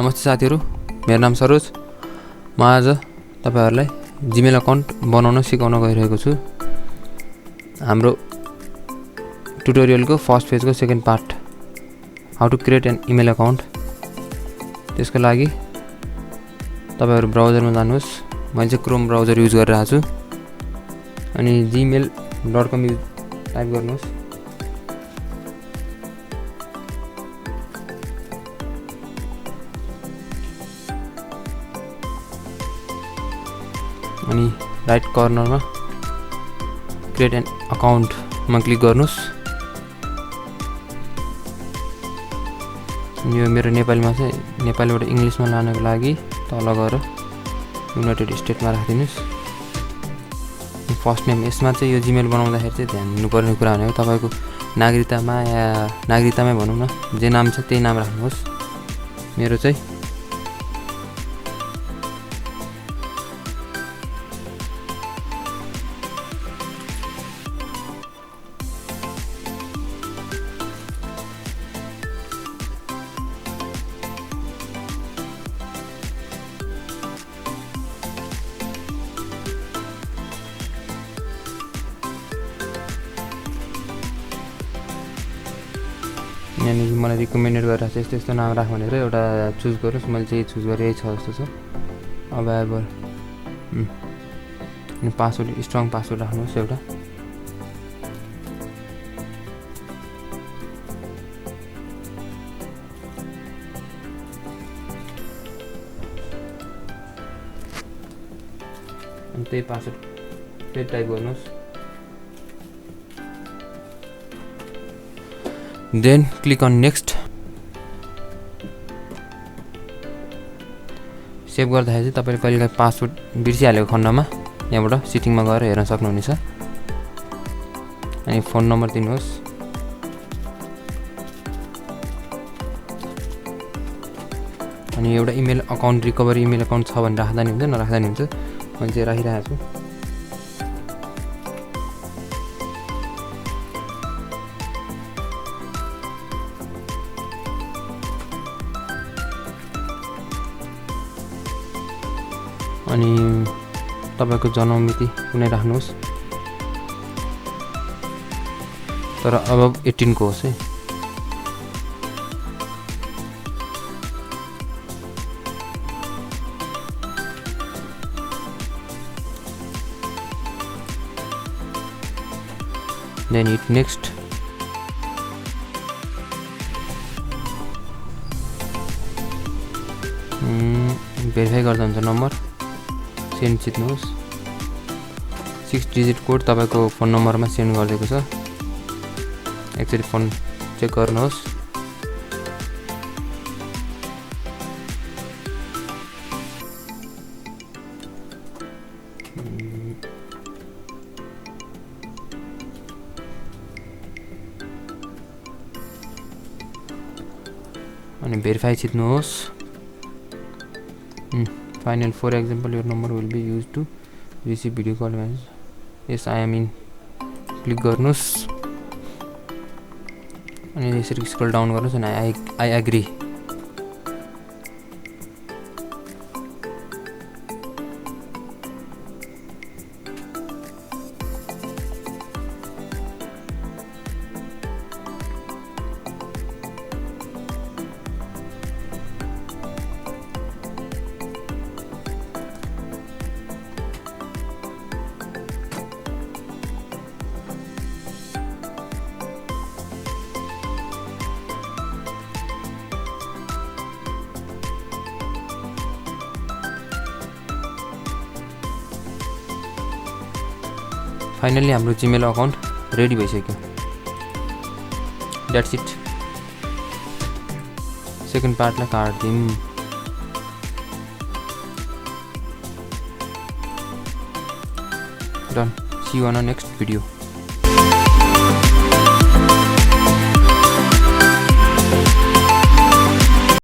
नमस्ते साथीहरु, मेरो नाम सरोज। म आज तपाईहरुलाई जीमेल अकाउन्ट बनाउन सिकाउन गइरहेको छु। हाम्रो ट्युटोरियलको फर्स्ट पेजको second part, how to create an email account. त्यसको लागि तपाईहरु ब्राउजरमा जानुहोस्। मैले चाहिँ क्रोम ब्राउजर युज गरिरहेको छु अनि gmail.com टाइप गर्नुहोस्। अनि राइट कर्नरमा क्रिएट एन अकाउन्ट मा क्लिक गर्नुस्। यो मेरो नेपालीमा चाहिँ नेपालीबाट इंग्लिशमा लानको लागि तल गएर युनाइटेड स्टेटमा राख्दिनुस्। फर्स्ट नेम यसमा चाहिँ यो जीमेल बनाउँदाखेरि चाहिँ ध्यान दिनुपर्ने कुरा भनेको तपाईको नागरिकतामा या नागरिकतामै भनौं न, जे नाम छ त्यही नाम राख्नुहोस्। मेरो चाहिँ यानी मलाई रिकमेन्डेड गरेर चाहिँ यस्तो नाम राख भनेर एउटा चुज गर्नुस्। मैले चाहिँ चुज गरे छ जस्तो छ। अभाइलेबल अनि पासवर्ड स्ट्रङ पासवर्ड राख्नुस् एउटा। अनि त्यही पासवर्ड फेरि टाइप गर्नुस्। Then click on next. Save गर्दाखेरि चाहिँ तपाईले कहिलेकाहीँ पासवर्ड बिर्सिहालेको खण्डमा यहाँबाट सेटिङमा गएर हेर्न सक्नुहुनेछ। अनि फोन नम्बर दिनुहोस्। अनि एउटा email account recovery email account छ भने राख्दा नि हुन्छ, नराख्दा नि हुन्छ। मैले चाहिँ राखिरहेको छु। अनि तपाईको जन्म मिति कुनै राख्नुहोस्, तर अब 18 को होस् है। Then hit next. भेरिफाई गर्दा हुन्छ नम्बर। सेन्ड चित्नुहोस्। 6 डिजिट कोड तपाईको फोन नम्बरमा सेन्ड गरिदिएको छ। एकचोटी फोन चेक गर्नुहोस्। अनि verify चित्नुहोस्। Final, for example, your number will be used to receive video call message. Yes, I am in. Click गर्नुस्। अनि यसरी स्क्रल डाउन गर्नुस् अनि I agree. फाइनली हाम्रो जीमेल अकाउन्ट रेडी भइसक्यो। That's it. सेकेन्ड पार्टलाई काट्दिम। Done. See you on next video.